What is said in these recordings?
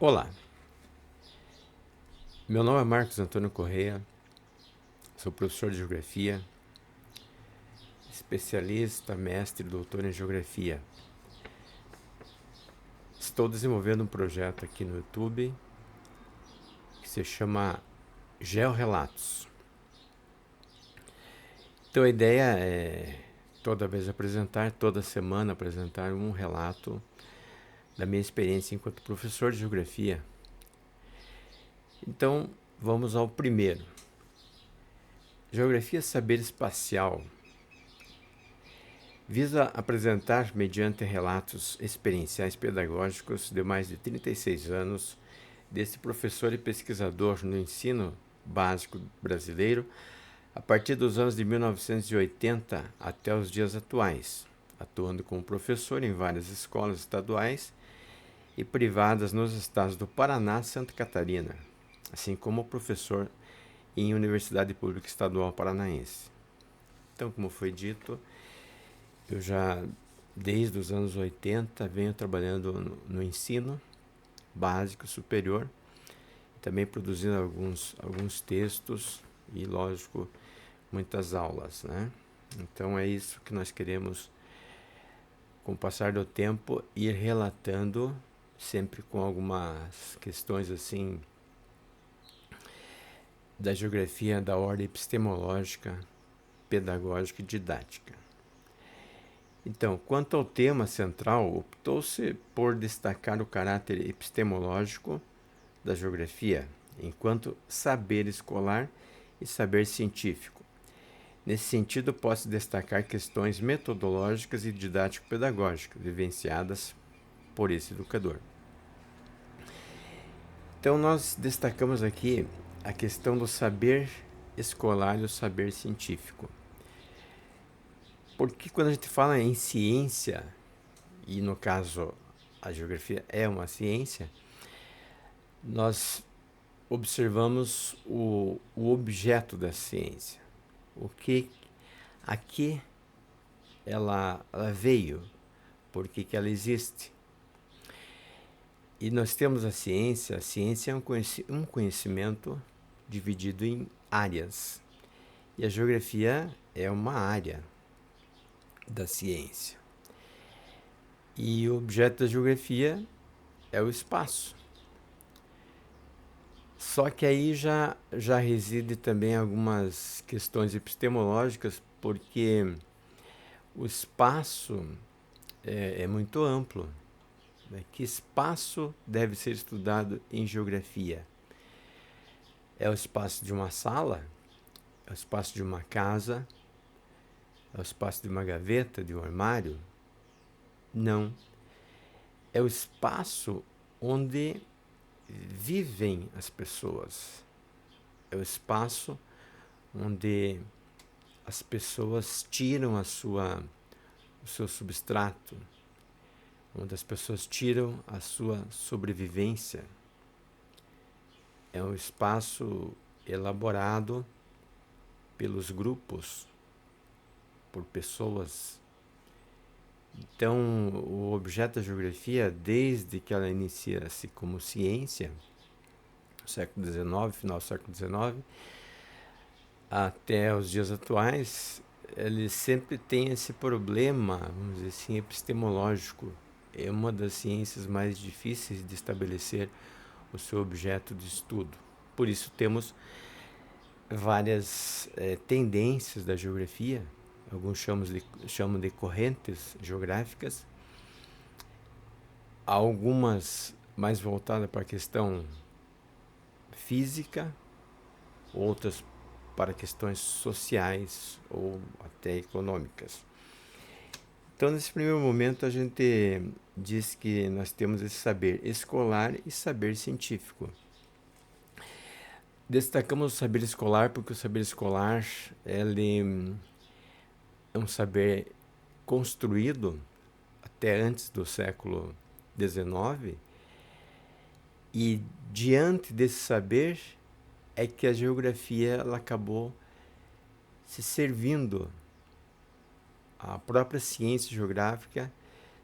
Olá, meu nome é Marcos Antônio Correia, sou professor de Geografia, especialista, mestre e doutor em Geografia. Estou desenvolvendo um projeto aqui no YouTube que se chama Georrelatos. Então a ideia é toda semana apresentar um relato da minha experiência enquanto professor de Geografia. Então vamos ao primeiro. Geografia Saber Espacial visa apresentar, mediante relatos experienciais pedagógicos de mais de 36 anos, desse professor e pesquisador no ensino básico brasileiro, a partir dos anos de 1980 até os dias atuais, atuando como professor em várias escolas estaduais e privadas nos estados do Paraná e Santa Catarina, assim como professor em Universidade Pública Estadual Paranaense. Então, como foi dito, eu já, desde os anos 80, venho trabalhando no ensino básico superior, também produzindo alguns textos e, lógico, muitas aulas, né? Então é isso que nós queremos, com o passar do tempo, ir relatando, sempre com algumas questões assim da geografia da ordem epistemológica, pedagógica e didática. Então, quanto ao tema central, optou-se por destacar o caráter epistemológico da geografia, enquanto saber escolar e saber científico. Nesse sentido, posso destacar questões metodológicas e didático-pedagógicas vivenciadas por esse educador. Então, nós destacamos aqui a questão do saber escolar e o saber científico. Porque quando a gente fala em ciência, e no caso a geografia é uma ciência, nós observamos o objeto da ciência, a que ela veio, por que ela existe. E nós temos a ciência é um conhecimento dividido em áreas, e a geografia é uma área da ciência. E o objeto da geografia é o espaço. Só que aí já reside também algumas questões epistemológicas, porque o espaço é muito amplo. Né? Que espaço deve ser estudado em geografia? É o espaço de uma sala? É o espaço de uma casa? É o espaço de uma gaveta, de um armário? Não. É o espaço onde vivem as pessoas. É o espaço onde as pessoas tiram o seu substrato, onde as pessoas tiram a sua sobrevivência. É um espaço elaborado pelos grupos, por pessoas. Então, o objeto da geografia, desde que ela inicia-se como ciência, no século XIX, final do século XIX, até os dias atuais, ele sempre tem esse problema, vamos dizer assim, epistemológico. É uma das ciências mais difíceis de estabelecer o seu objeto de estudo. Por isso temos várias tendências da geografia, alguns chamam de correntes geográficas, algumas mais voltadas para a questão física, outras para questões sociais ou até econômicas. Então, nesse primeiro momento, a gente diz que nós temos esse saber escolar e saber científico. Destacamos o saber escolar porque o saber escolar ele é um saber construído até antes do século XIX, e diante desse saber é que a geografia ela acabou se servindo. A própria ciência geográfica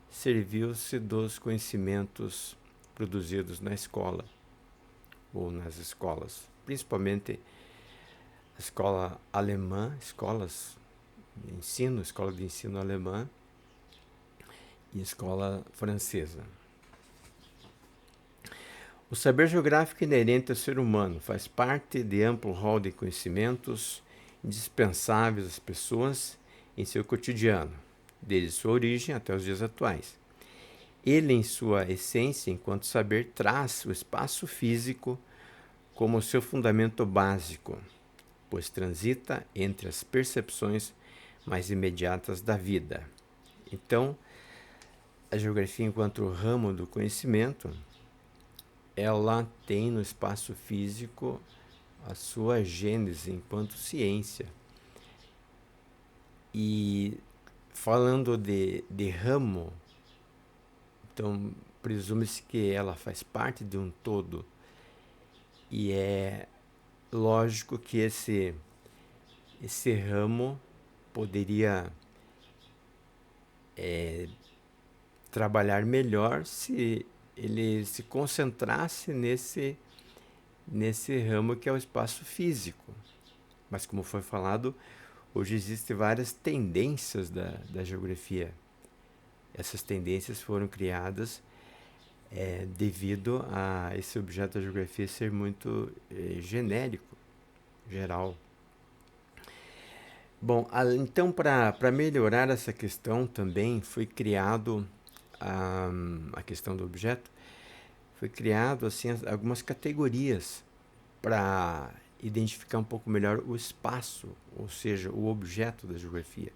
serviu-se dos conhecimentos produzidos na escola ou nas escolas, principalmente a escola alemã, escola de ensino alemã e escola francesa. O saber geográfico inerente ao ser humano faz parte de amplo rol de conhecimentos indispensáveis às pessoas em seu cotidiano, desde sua origem até os dias atuais. Ele, em sua essência, enquanto saber, traz o espaço físico como seu fundamento básico, pois transita entre as percepções mais imediatas da vida. Então, a geografia, enquanto ramo do conhecimento, ela tem no espaço físico a sua gênese enquanto ciência. E falando de ramo, então presume-se que ela faz parte de um todo. E é lógico que esse ramo poderia trabalhar melhor se ele se concentrasse nesse ramo que é o espaço físico. Mas como foi falado, hoje existem várias tendências da geografia. Essas tendências foram criadas devido a esse objeto da geografia ser muito genérico, geral. Bom, então para melhorar essa questão também foi criado a questão do objeto, foi criado assim algumas categorias para identificar um pouco melhor o espaço, ou seja, o objeto da geografia.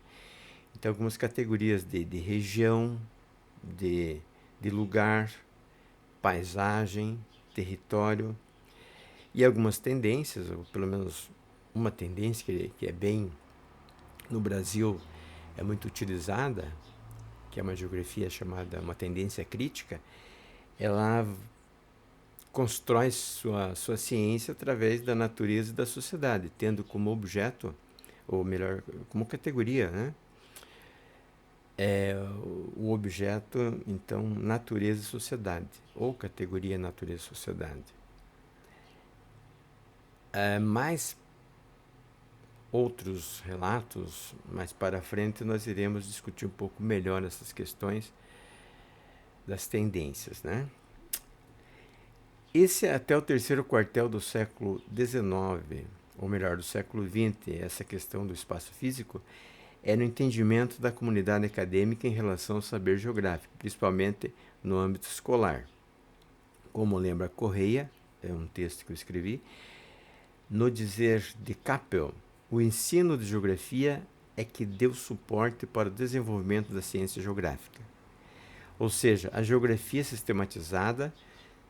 Então algumas categorias de região, de lugar, paisagem, território e algumas tendências, ou pelo menos uma tendência que é bem no Brasil é muito utilizada, que é uma geografia chamada uma tendência crítica. Ela constrói sua ciência através da natureza e da sociedade, tendo como objeto, ou melhor, como categoria, né? O objeto, então, natureza e sociedade, ou categoria natureza e sociedade. Mais outros relatos, mais para frente nós iremos discutir um pouco melhor essas questões das tendências, né? Esse é até o terceiro quartel do século XIX, ou melhor, do século XX, essa questão do espaço físico, é no entendimento da comunidade acadêmica em relação ao saber geográfico, principalmente no âmbito escolar. Como lembra Correia, é um texto que eu escrevi, no dizer de Capel, o ensino de geografia é que deu suporte para o desenvolvimento da ciência geográfica. Ou seja, a geografia sistematizada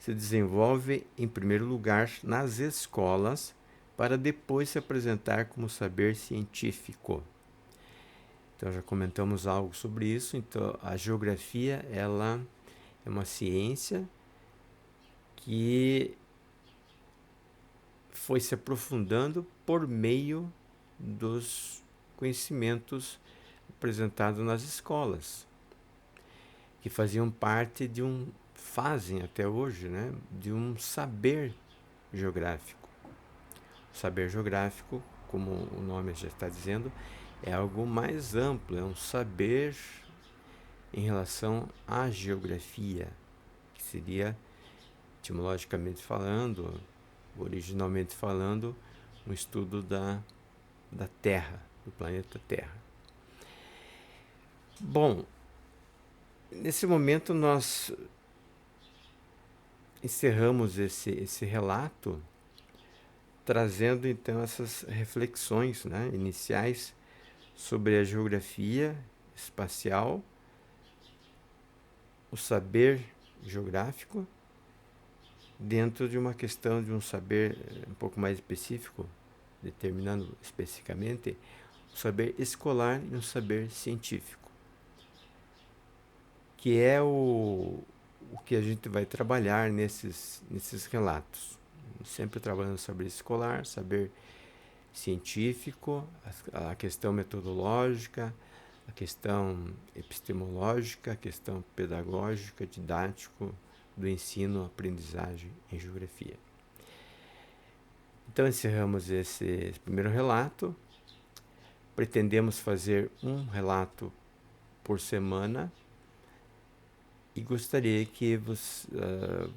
se desenvolve, em primeiro lugar, nas escolas, para depois se apresentar como saber científico. Então, já comentamos algo sobre isso. Então, a geografia ela é uma ciência que foi se aprofundando por meio dos conhecimentos apresentados nas escolas, que faziam parte fazem até hoje, né, de um saber geográfico. O saber geográfico, como o nome já está dizendo, é algo mais amplo, é um saber em relação à geografia, que seria, etimologicamente falando, originalmente falando, um estudo da Terra, do planeta Terra. Bom, nesse momento nós encerramos esse relato trazendo então essas reflexões, né, iniciais sobre a geografia espacial, o saber geográfico, dentro de uma questão de um saber um pouco mais específico, determinando especificamente o saber escolar e um saber científico, que é o que a gente vai trabalhar nesses relatos. Sempre trabalhando saber escolar, saber científico, a questão metodológica, a questão epistemológica, a questão pedagógica, didático, do ensino, aprendizagem em geografia. Então encerramos esse primeiro relato. Pretendemos fazer um relato por semana e gostaria que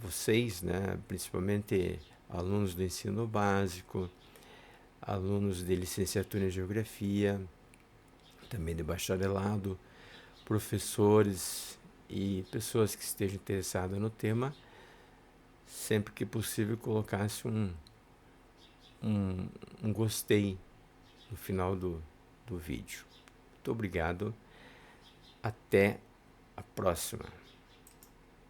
vocês, né, principalmente alunos do ensino básico, alunos de licenciatura em geografia, também de bacharelado, professores e pessoas que estejam interessadas no tema, sempre que possível colocasse um gostei no final do vídeo. Muito obrigado. Até a próxima.